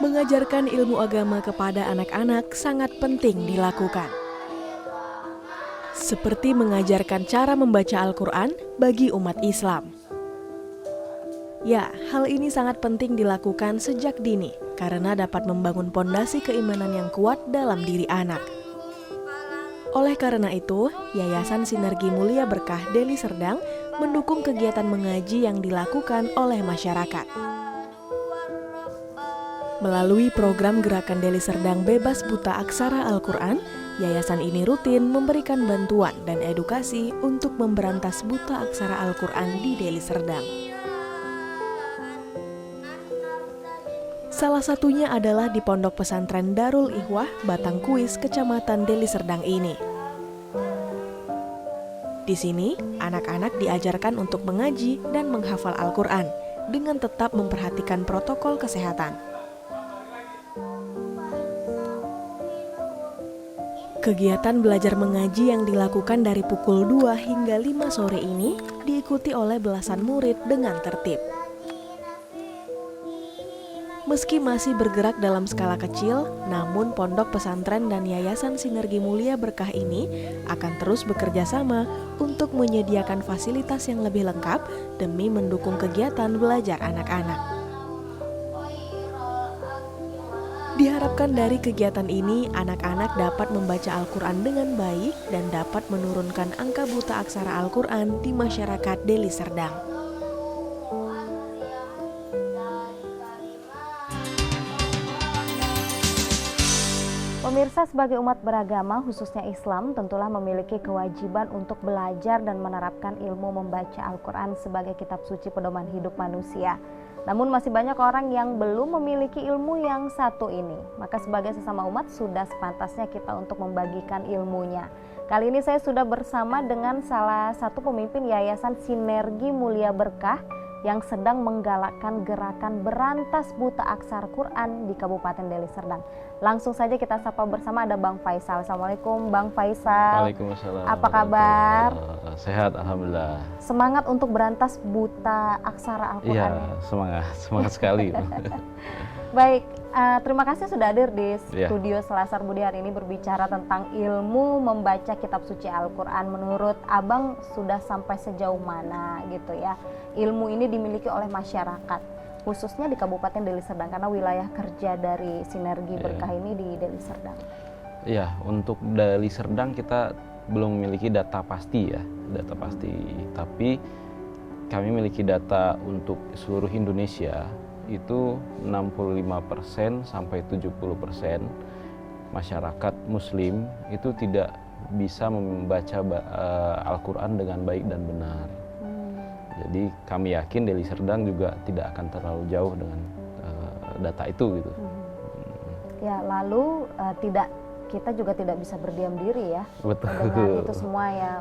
Mengajarkan ilmu agama kepada anak-anak sangat penting dilakukan. Seperti mengajarkan cara membaca Al-Quran bagi umat Islam. Ya, hal ini sangat penting dilakukan sejak dini karena dapat membangun pondasi keimanan yang kuat dalam diri anak. Oleh karena itu, Yayasan Sinergi Mulia Berkah Deli Serdang mendukung kegiatan mengaji yang dilakukan oleh masyarakat. Melalui program Gerakan Deli Serdang Bebas Buta Aksara Al-Quran, yayasan ini rutin memberikan bantuan dan edukasi untuk memberantas buta aksara Al-Quran di Deli Serdang. Salah satunya adalah di Pondok Pesantren Darul Ikhwah, Batangkuis, Kecamatan Deli Serdang ini. Di sini, anak-anak diajarkan untuk mengaji dan menghafal Al-Quran dengan tetap memperhatikan protokol kesehatan. Kegiatan belajar mengaji yang dilakukan dari pukul 2 hingga 5 sore ini diikuti oleh belasan murid dengan tertib. Meski masih bergerak dalam skala kecil, namun Pondok Pesantren dan Yayasan Sinergi Mulia Berkah ini akan terus bekerja sama untuk menyediakan fasilitas yang lebih lengkap demi mendukung kegiatan belajar anak-anak. Diharapkan dari kegiatan ini, anak-anak dapat membaca Al-Quran dengan baik dan dapat menurunkan angka buta aksara Al-Quran di masyarakat Deli Serdang. Pemirsa, sebagai umat beragama, khususnya Islam, tentulah memiliki kewajiban untuk belajar dan menerapkan ilmu membaca Al-Quran sebagai kitab suci pedoman hidup manusia. Namun masih banyak orang yang belum memiliki ilmu yang satu ini. Maka sebagai sesama umat sudah sepantasnya kita untuk membagikan ilmunya. Kali ini saya sudah bersama dengan salah satu pemimpin Yayasan Sinergi Mulia Berkah yang sedang menggalakkan gerakan berantas buta aksara Quran di Kabupaten Deli Serdang. Langsung saja kita sapa bersama, ada Bang Faisal. Assalamualaikum Bang Faisal. Waalaikumsalam. Apa kabar? Sehat, alhamdulillah. Semangat untuk berantas buta aksara Al-Quran. Iya, semangat sekali. Baik, terima kasih sudah hadir di Iya. studio Selasar Budi hari ini berbicara tentang ilmu membaca kitab suci Al-Quran. Menurut Abang sudah sampai sejauh mana gitu ya ilmu ini dimiliki oleh masyarakat, khususnya di Kabupaten Deli Serdang karena wilayah kerja dari Sinergi Berkah ini di Deli Serdang. Iya, untuk Deli Serdang kita belum memiliki data pasti ya, tapi kami memiliki data untuk seluruh Indonesia itu 65% sampai 70% masyarakat muslim itu tidak bisa membaca Al-Quran dengan baik dan benar. Jadi kami yakin Deli Serdang juga tidak akan terlalu jauh dengan data itu gitu. Ya, lalu kita juga tidak bisa berdiam diri ya. Betul. Dengan itu semua ya,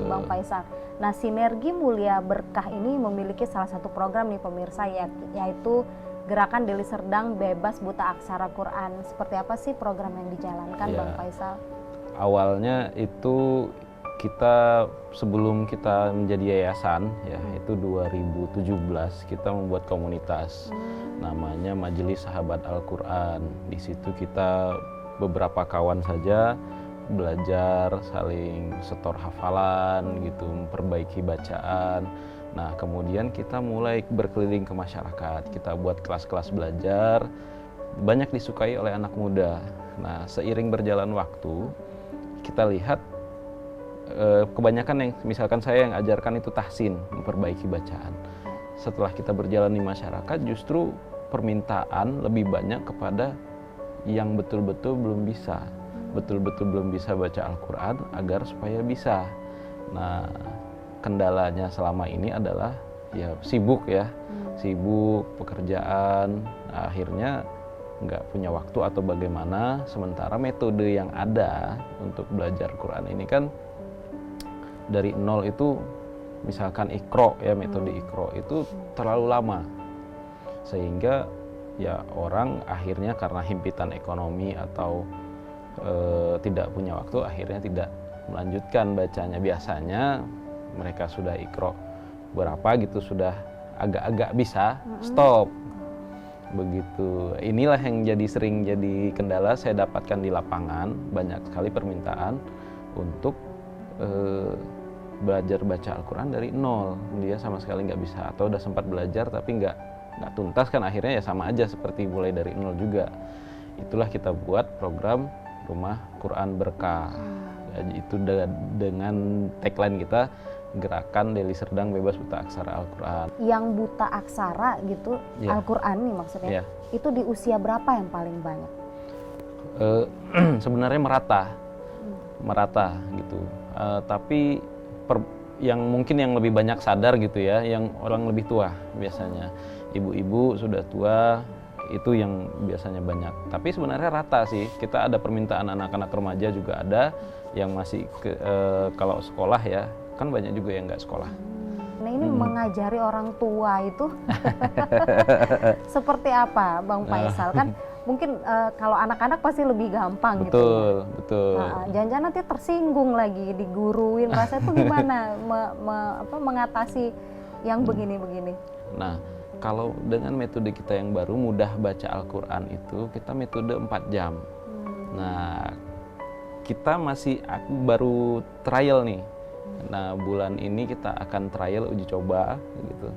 Bang Faisal. Nah, Sinergi Mulia Berkah ini memiliki salah satu program nih pemirsa yaitu Gerakan Deli Serdang Bebas Buta Aksara Quran. Seperti apa sih program yang dijalankan, Ya. Bang Faisal? Awalnya itu kita sebelum kita menjadi yayasan ya, itu 2017 kita membuat komunitas namanya Majelis Sahabat Al-Quran. Di situ kita beberapa kawan saja belajar, saling setor hafalan gitu, memperbaiki bacaan. Nah, kemudian kita mulai berkeliling ke masyarakat. Kita buat kelas-kelas belajar, banyak disukai oleh anak muda. Nah, seiring berjalan waktu, kita lihat kebanyakan yang misalkan saya yang ajarkan itu tahsin, memperbaiki bacaan. Setelah kita berjalan di masyarakat, justru permintaan lebih banyak kepada yang betul-betul belum bisa baca Al-Quran agar supaya bisa. Nah, kendalanya selama ini adalah ya sibuk pekerjaan, akhirnya nggak punya waktu atau bagaimana. Sementara metode yang ada untuk belajar Quran ini kan dari nol itu, misalkan Iqra ya, metode Iqra itu terlalu lama, sehingga ya orang akhirnya karena himpitan ekonomi atau tidak punya waktu akhirnya tidak melanjutkan bacanya. Biasanya mereka sudah Iqra berapa gitu, sudah agak-agak bisa, stop. Begitu. Inilah yang sering jadi kendala saya dapatkan di lapangan, banyak sekali permintaan untuk belajar baca Al-Quran dari nol. Dia sama sekali nggak bisa, atau udah sempat belajar tapi nggak tuntas, kan akhirnya ya sama aja seperti mulai dari nol juga. Itulah kita buat program Rumah Quran Berkah. Jadi itu dengan tagline kita, Gerakan Deli Serdang Bebas Buta Aksara Al-Quran. Yang buta aksara gitu, Iya. Al-Quran nih maksudnya, Iya. itu di usia berapa yang paling banyak? Sebenarnya merata gitu. Tapi yang mungkin yang lebih banyak sadar gitu ya, yang orang lebih tua biasanya. Ibu-ibu sudah tua itu yang biasanya banyak. Tapi sebenarnya rata sih. Kita ada permintaan anak-anak remaja juga ada yang masih kalau sekolah ya, kan banyak juga yang nggak sekolah. Nah ini mengajari orang tua itu seperti apa Bang Faisal? Kan mungkin kalau anak-anak pasti lebih gampang gitu ya. Betul. Nah, jangan-jangan nanti tersinggung lagi, diguruin, rasa itu gimana mengatasi yang begini-begini? Nah, kalau dengan metode kita yang baru, mudah baca Al-Quran itu, kita metode 4 jam. Nah, kita baru trial nih. Nah, bulan ini kita akan trial uji coba gitu.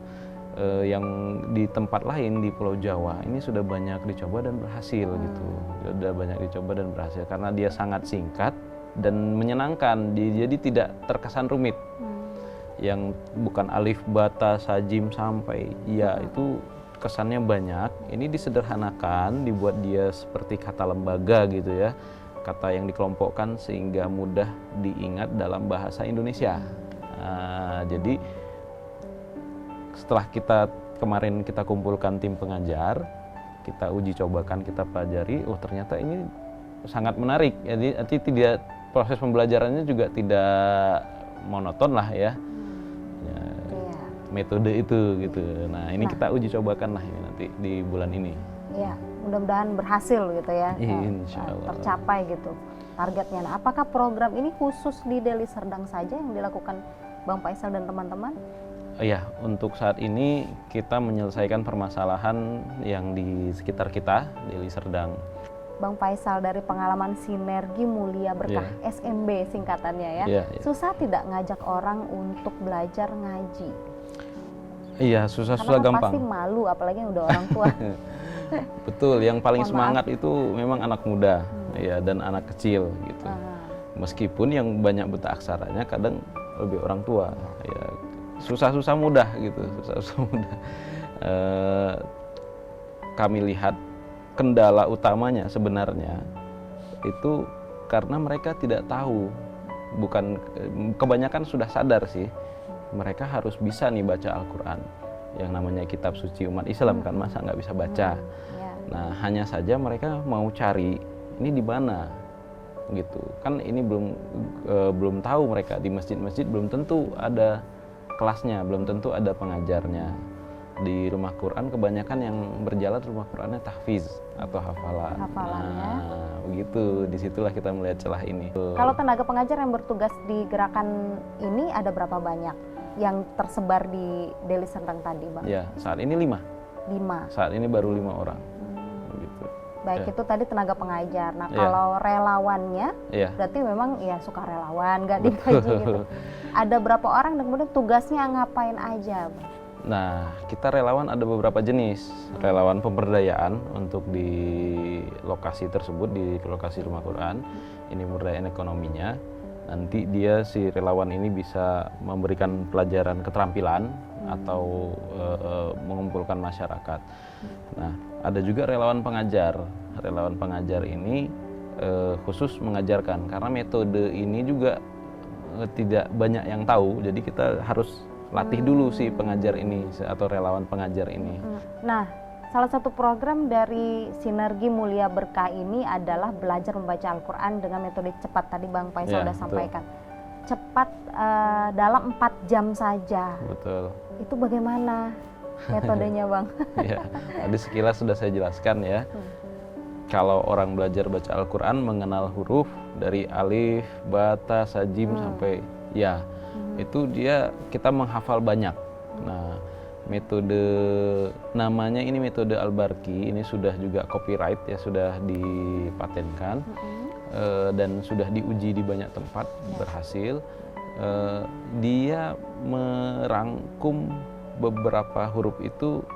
Yang di tempat lain di Pulau Jawa ini sudah banyak dicoba dan berhasil gitu. Sudah banyak dicoba dan berhasil karena dia sangat singkat dan menyenangkan. Jadi tidak terkesan rumit. Yang bukan alif, bata, sajim sampai ya itu kesannya banyak. Ini disederhanakan, dibuat dia seperti kata lembaga gitu ya. Kata yang dikelompokkan sehingga mudah diingat dalam bahasa Indonesia. Jadi setelah kemarin kita kumpulkan tim pengajar, kita uji cobakan, kita pelajari, ternyata ini sangat menarik. Jadi tidak, proses pembelajarannya juga tidak monoton lah ya. Metode itu gitu. Nah ini kita uji cobakan lah ini nanti di bulan ini. Iya, mudah-mudahan berhasil gitu ya. Insya Allah. Tercapai gitu targetnya. Nah, apakah program ini khusus di Deli Serdang saja yang dilakukan Bang Faisal dan teman-teman? Iya, untuk saat ini kita menyelesaikan permasalahan yang di sekitar kita, Deli Serdang. Bang Faisal, dari pengalaman Sinergi Mulia Berkah, SMB singkatannya ya, susah tidak ngajak orang untuk belajar ngaji? Iya, susah-susah gampang. Pasti malu, apalagi yang udah orang tua. Betul, yang paling semangat itu memang anak muda ya, dan anak kecil gitu. Meskipun yang banyak buta aksaranya kadang lebih orang tua ya. Susah-susah mudah gitu, susah-susah mudah. Kami lihat kendala utamanya sebenarnya itu karena mereka tidak tahu, bukan kebanyakan sudah sadar sih, mereka harus bisa nih baca Al-Quran, yang namanya kitab suci umat Islam kan, masa nggak bisa baca. Nah hanya saja mereka mau cari ini di mana gitu kan, ini belum tahu. Mereka di masjid-masjid belum tentu ada kelasnya, belum tentu ada pengajarnya. Di rumah Quran kebanyakan yang berjalan rumah Qurannya tahfiz atau hafalan. Nah, begitu. Disitulah kita melihat celah ini. Kalau tenaga pengajar yang bertugas di gerakan ini ada berapa banyak yang tersebar di Deli Serdang tadi, Bang? Ya, saat ini 5. Saat ini baru 5 orang. Gitu. Baik, itu tadi tenaga pengajar. Nah, kalau relawannya, berarti memang ya suka relawan, nggak digaji gitu. Ada berapa orang dan kemudian tugasnya ngapain aja, Bang? Nah, kita relawan ada beberapa jenis. Relawan pemberdayaan untuk di lokasi tersebut, di lokasi rumah Quran. Ini pemberdayaan ekonominya. Nanti si relawan ini bisa memberikan pelajaran keterampilan atau mengumpulkan masyarakat. Nah, ada juga relawan pengajar. Relawan pengajar ini khusus mengajarkan, karena metode ini juga tidak banyak yang tahu. Jadi kita harus latih dulu si pengajar ini atau relawan pengajar ini. Nah, salah satu program dari Sinergi Mulia Berkah ini adalah belajar membaca Al-Quran dengan metode cepat. Tadi Bang Faisal sudah sampaikan. Cepat dalam 4 jam saja. Betul. Itu bagaimana metodenya, Bang? Ya, tadi sekilas sudah saya jelaskan ya. Kalau orang belajar baca Al-Quran, mengenal huruf dari alif, bata, sajim sampai ya. Itu kita menghafal banyak. Nah, metode namanya ini metode Al-Barki, ini sudah juga copyright ya, sudah dipatenkan dan sudah diuji di banyak tempat berhasil. Dia merangkum beberapa huruf itu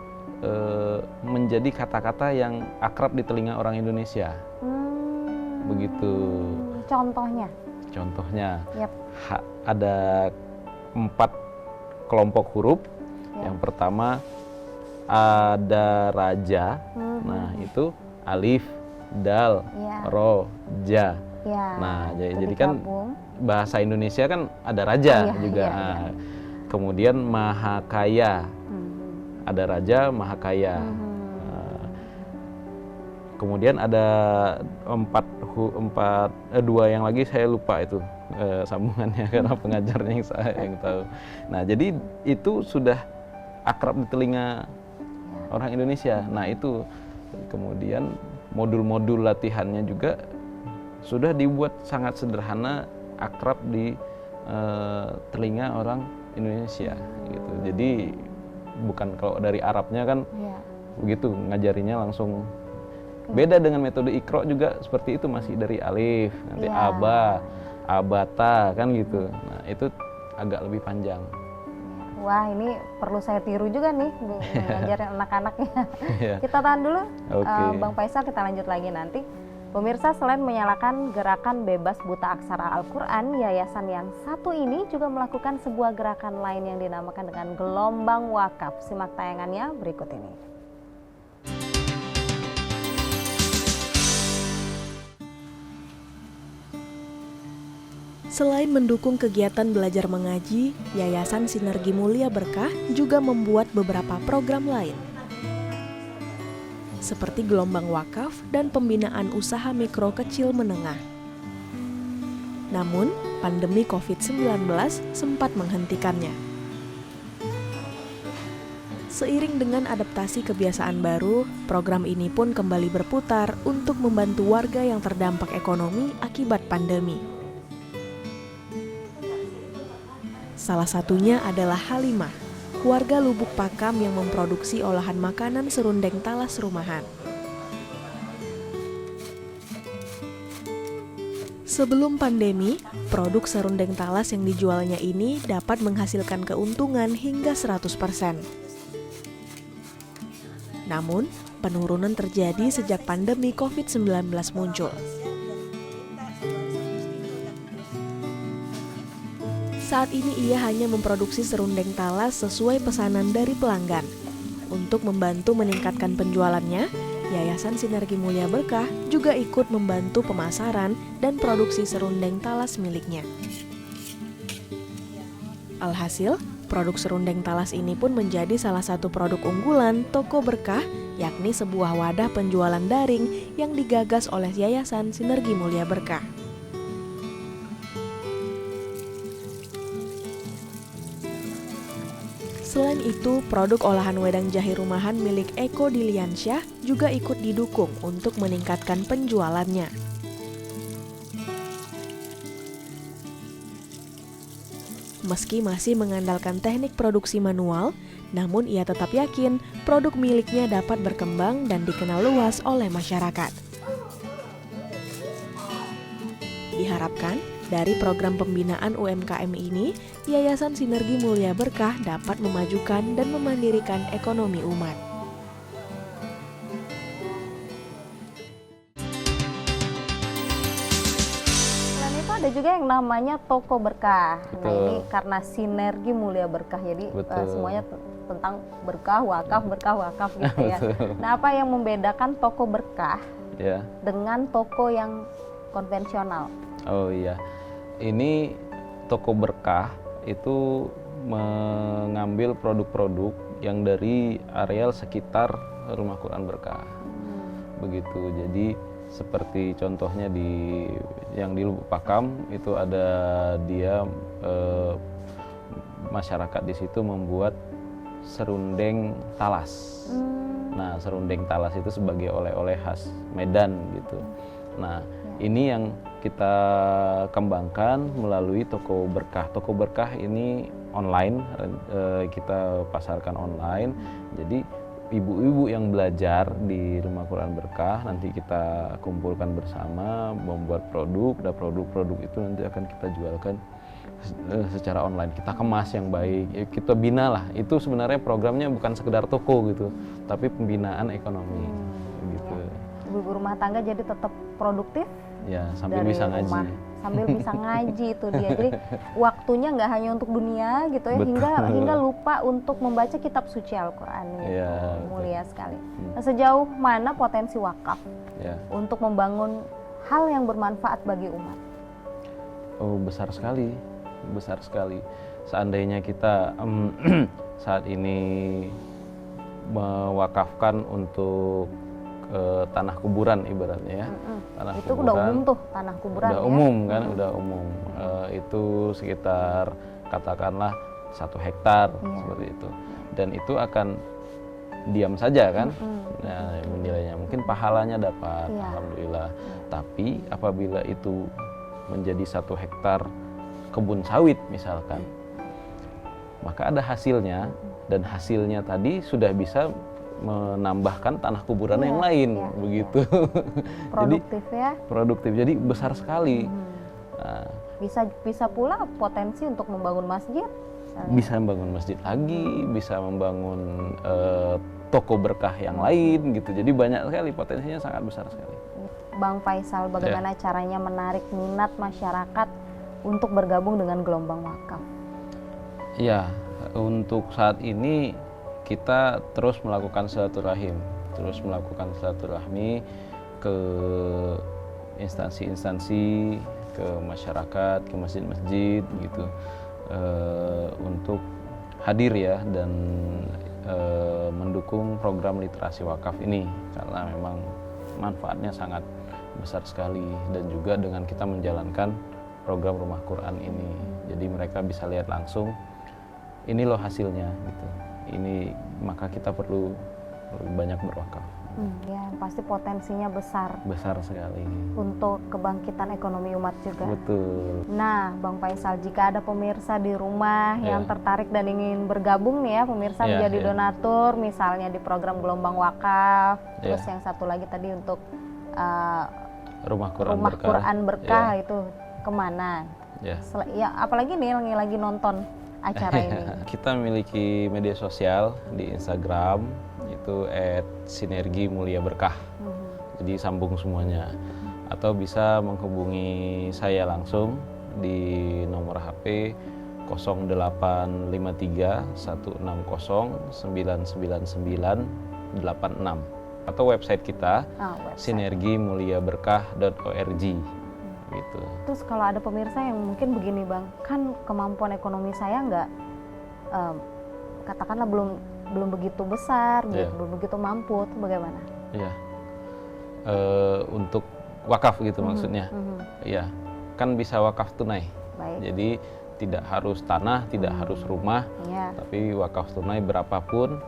menjadi kata-kata yang akrab di telinga orang Indonesia. Begitu. Contohnya Yap. ada 4 kelompok huruf. Yang pertama ada raja, nah itu alif, dal, ro, ja. Nah jadi kan bahasa Indonesia kan ada raja juga. Nah, kemudian maha kaya, ada raja maha kaya. Kemudian ada 2 yang lagi saya lupa itu sambungannya karena pengajarnya yang tahu. Nah jadi itu sudah akrab di telinga orang Indonesia. Nah itu kemudian modul-modul latihannya juga sudah dibuat sangat sederhana, akrab di telinga orang Indonesia gitu. Jadi bukan kalau dari Arabnya kan begitu ngajarinya langsung. Beda dengan metode Iqra juga seperti itu, masih dari alif, nanti aba, abata kan gitu. Nah itu agak lebih panjang. Wah, ini perlu saya tiru juga nih ngajarin anak-anaknya. Kita tahan dulu, Bang Faisal, kita lanjut lagi nanti. Pemirsa, selain menyalakan gerakan bebas buta aksara Al-Quran, yayasan yang satu ini juga melakukan sebuah gerakan lain yang dinamakan dengan gelombang wakaf. Simak tayangannya berikut ini. Selain mendukung kegiatan belajar mengaji, Yayasan Sinergi Mulia Berkah juga membuat beberapa program lain, seperti gelombang wakaf dan pembinaan usaha mikro kecil menengah. Namun, pandemi COVID-19 sempat menghentikannya. Seiring dengan adaptasi kebiasaan baru, program ini pun kembali berputar untuk membantu warga yang terdampak ekonomi akibat pandemi. Salah satunya adalah Halimah, warga Lubuk Pakam yang memproduksi olahan makanan serundeng talas rumahan. Sebelum pandemi, produk serundeng talas yang dijualnya ini dapat menghasilkan keuntungan hingga 100%. Namun, penurunan terjadi sejak pandemi COVID-19 muncul. Saat ini ia hanya memproduksi serundeng talas sesuai pesanan dari pelanggan. Untuk membantu meningkatkan penjualannya, Yayasan Sinergi Mulia Berkah juga ikut membantu pemasaran dan produksi serundeng talas miliknya. Alhasil, produk serundeng talas ini pun menjadi salah satu produk unggulan Toko Berkah, yakni sebuah wadah penjualan daring yang digagas oleh Yayasan Sinergi Mulia Berkah. Selain itu, produk olahan wedang jahe rumahan milik Eko Diliansyah juga ikut didukung untuk meningkatkan penjualannya. Meski masih mengandalkan teknik produksi manual, namun ia tetap yakin produk miliknya dapat berkembang dan dikenal luas oleh masyarakat. Diharapkan, dari program pembinaan UMKM ini, Yayasan Sinergi Mulia Berkah dapat memajukan dan memandirikan ekonomi umat. Selain itu ada juga yang namanya Toko Berkah. Betul. Nah ini karena Sinergi Mulia Berkah, jadi semuanya tentang berkah, wakaf gitu ya. Nah apa yang membedakan Toko Berkah dengan toko yang konvensional? Oh iya. Ini Toko Berkah itu mengambil produk-produk yang dari areal sekitar Rumah Quran Berkah. Begitu. Jadi seperti contohnya yang di Lubuk Pakam itu ada dia masyarakat di situ membuat serundeng talas. Nah, serundeng talas itu sebagai oleh-oleh khas Medan gitu. Nah, ini yang kita kembangkan melalui Toko Berkah. Toko Berkah ini online, kita pasarkan online. Jadi ibu-ibu yang belajar di Rumah Quran Berkah nanti kita kumpulkan bersama, membuat produk, dan produk-produk itu nanti akan kita jualkan secara online. Kita kemas yang baik, ya, kita bina lah. Itu sebenarnya programnya bukan sekedar toko gitu, tapi pembinaan ekonomi gitu. Ibu rumah tangga jadi tetap produktif Ya, sambil dari bisa rumah. ngaji. Sambil bisa ngaji itu dia. Jadi waktunya nggak hanya untuk dunia gitu ya, Betul. hingga lupa untuk membaca kitab suci Al-Qur'an gitu. Iya, Mulia sekali. Nah, sejauh mana potensi wakaf Ya. untuk membangun hal yang bermanfaat bagi umat? Oh, besar sekali. Besar sekali. Seandainya kita saat ini mewakafkan untuk tanah kuburan ibaratnya ya. Tanah Itu udah umum tuh tanah kuburan udah ya. umum kan, udah umum. Itu sekitar katakanlah 1 hektar seperti itu. Dan itu akan diam saja kan. Nah, menilainya mungkin pahalanya dapat, alhamdulillah. Tapi apabila itu menjadi 1 hektar kebun sawit misalkan, maka ada hasilnya, dan hasilnya tadi sudah bisa menambahkan tanah kuburan yang lain, begitu. Produktif ya. Produktif, jadi besar sekali. Nah, Bisa pula potensi untuk membangun masjid. Misalnya. bisa membangun masjid lagi, bisa membangun toko berkah yang lain gitu. Jadi banyak sekali, potensinya sangat besar sekali. Bang Faisal, bagaimana caranya menarik minat masyarakat untuk bergabung dengan gelombang wakaf? Ya, untuk saat ini kita terus melakukan silaturahim, ke instansi-instansi, ke masyarakat, ke masjid-masjid gitu, untuk hadir ya dan mendukung program literasi wakaf ini, karena memang manfaatnya sangat besar sekali, dan juga dengan kita menjalankan program Rumah Quran ini, jadi mereka bisa lihat langsung ini loh hasilnya gitu. Ini maka kita perlu banyak berwakaf. Ya, pasti potensinya besar Sekali untuk kebangkitan ekonomi umat juga. Betul. Nah, Bang Faisal, jika ada pemirsa di rumah yang tertarik dan ingin bergabung nih ya, pemirsa menjadi donatur, misalnya di program gelombang wakaf, terus yang satu lagi tadi untuk Rumah Quran Berkah itu kemana? Ya, apalagi nih yang lagi nonton acara ini. Kita memiliki media sosial di Instagram, itu @sinergi_mulia_berkah. Jadi sambung semuanya. Atau bisa menghubungi saya langsung di nomor HP 0853 160 999 86, atau website kita sinergimuliaberkah.org. Gitu. Terus kalau ada pemirsa yang mungkin begini Bang, kan kemampuan ekonomi saya nggak, katakanlah belum begitu besar, belum begitu mampu, itu bagaimana? Iya, untuk wakaf gitu maksudnya. Iya, kan bisa wakaf tunai. Baik. Jadi tidak harus tanah, tidak harus rumah, tapi wakaf tunai berapapun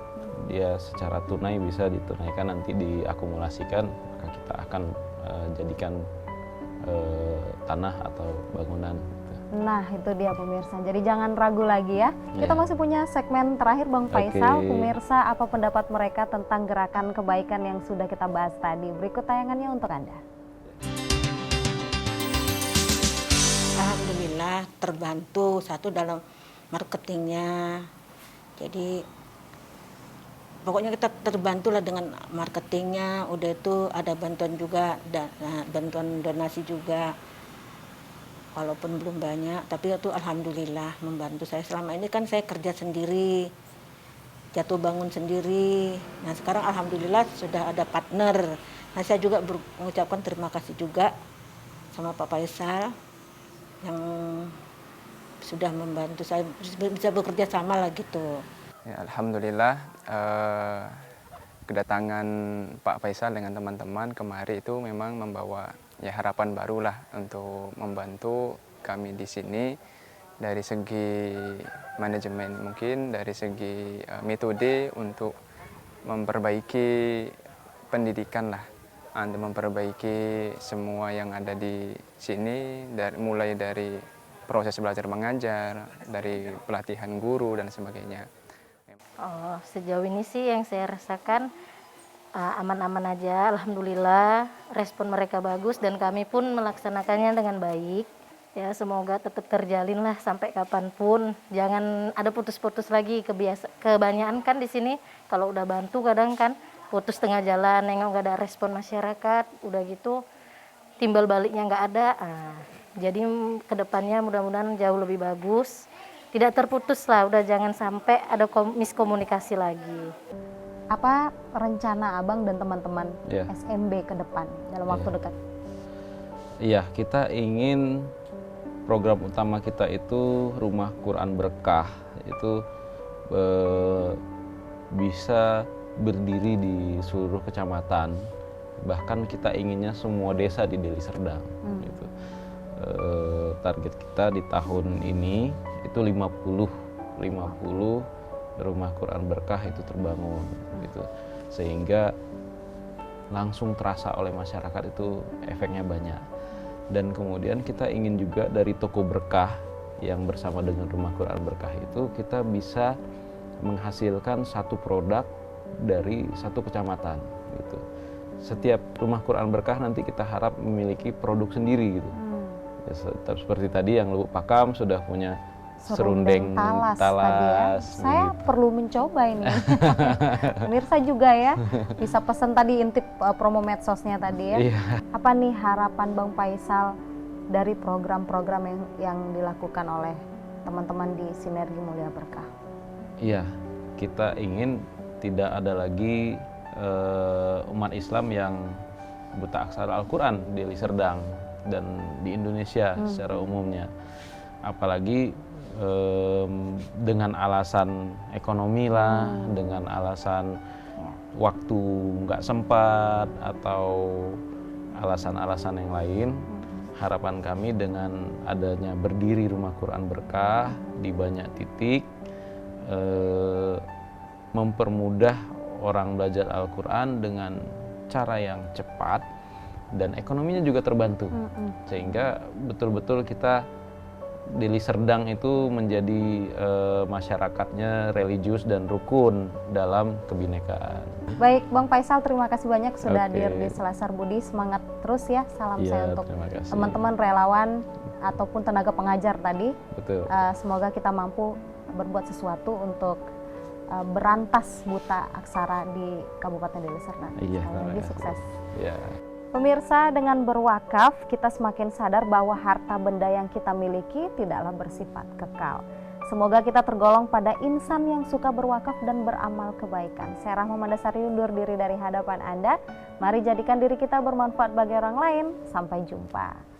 dia secara tunai bisa ditunaikan, nanti diakumulasikan, maka kita akan jadikan tanah atau bangunan. Nah, itu dia pemirsa. Jadi jangan ragu lagi ya. Kita masih punya segmen terakhir Bang Faisal. Pemirsa, apa pendapat mereka tentang gerakan kebaikan yang sudah kita bahas tadi? Berikut tayangannya untuk Anda. Alhamdulillah terbantu, satu dalam marketingnya. Jadi pokoknya kita terbantulah dengan marketingnya, udah itu ada bantuan juga, bantuan donasi juga, walaupun belum banyak, tapi itu alhamdulillah membantu saya. Selama ini kan saya kerja sendiri, jatuh bangun sendiri, nah sekarang alhamdulillah sudah ada partner. Nah saya juga mengucapkan terima kasih juga sama Pak Faisal yang sudah membantu saya bisa bekerja sama lah gitu. Ya, alhamdulillah kedatangan Pak Faisal dengan teman-teman kemari itu memang membawa harapan baru lah untuk membantu kami di sini dari segi manajemen, mungkin dari segi metode untuk memperbaiki pendidikan lah, untuk memperbaiki semua yang ada di sini, mulai dari proses belajar mengajar, dari pelatihan guru dan sebagainya. Oh, sejauh ini sih yang saya rasakan aman-aman aja, alhamdulillah. Respon mereka bagus dan kami pun melaksanakannya dengan baik. Ya, semoga tetap terjalin lah sampai kapanpun. Jangan ada putus-putus lagi. Kebanyakan kan di sini kalau udah bantu kadang kan putus tengah jalan, nengok nggak ada respon masyarakat, udah gitu timbal baliknya nggak ada. Jadi kedepannya mudah-mudahan jauh lebih bagus. Tidak terputus lah, udah jangan sampai ada miskomunikasi lagi. Apa rencana Abang dan teman-teman Ya. SMB ke depan dalam waktu dekat? Iya, kita ingin program utama kita itu Rumah Quran Berkah. Itu bisa berdiri di seluruh kecamatan. Bahkan kita inginnya semua desa di Deli Serdang. Gitu. Target kita di tahun ini itu 50 Rumah Quran Berkah itu terbangun. Gitu. Sehingga langsung terasa oleh masyarakat itu efeknya banyak. Dan kemudian kita ingin juga dari toko berkah yang bersama dengan Rumah Quran Berkah itu kita bisa menghasilkan satu produk dari satu kecamatan gitu. Setiap Rumah Quran Berkah nanti kita harap memiliki produk sendiri gitu. Ya, seperti tadi yang Lubuk Pakam sudah punya serundeng talas tadi ya. Saya gitu. perlu mencoba ini. Pemirsa juga ya, bisa pesan tadi intip promo medsosnya tadi ya. Iya. Apa nih harapan Bang Faisal dari program-program yang dilakukan oleh teman-teman di Sinergi Mulia Berkah? Iya, kita ingin tidak ada lagi umat Islam yang buta aksara Al-Quran di Deli Serdang dan di Indonesia secara umumnya. Apalagi dengan alasan ekonomi lah, dengan alasan waktu nggak sempat atau alasan-alasan yang lain. Harapan kami dengan adanya berdiri Rumah Quran Berkah di banyak titik, mempermudah orang belajar Al-Quran dengan cara yang cepat dan ekonominya juga terbantu. Sehingga betul-betul kita Deli Serdang itu menjadi masyarakatnya religius dan rukun dalam kebinekaan. Baik, Bang Faisal, terima kasih banyak sudah Oke. hadir di Selasar Budi. Semangat terus ya, salam Iya, saya untuk terima kasih. teman-teman relawan ataupun tenaga pengajar tadi. Betul. Semoga kita mampu berbuat sesuatu untuk berantas buta aksara di Kabupaten Deli Serdang. Iya, Sekali terima lagi kasih. sukses. Ya. Pemirsa, dengan berwakaf, kita semakin sadar bahwa harta benda yang kita miliki tidaklah bersifat kekal. Semoga kita tergolong pada insan yang suka berwakaf dan beramal kebaikan. Saya Rahma Mandasari undur diri dari hadapan Anda. Mari jadikan diri kita bermanfaat bagi orang lain. Sampai jumpa.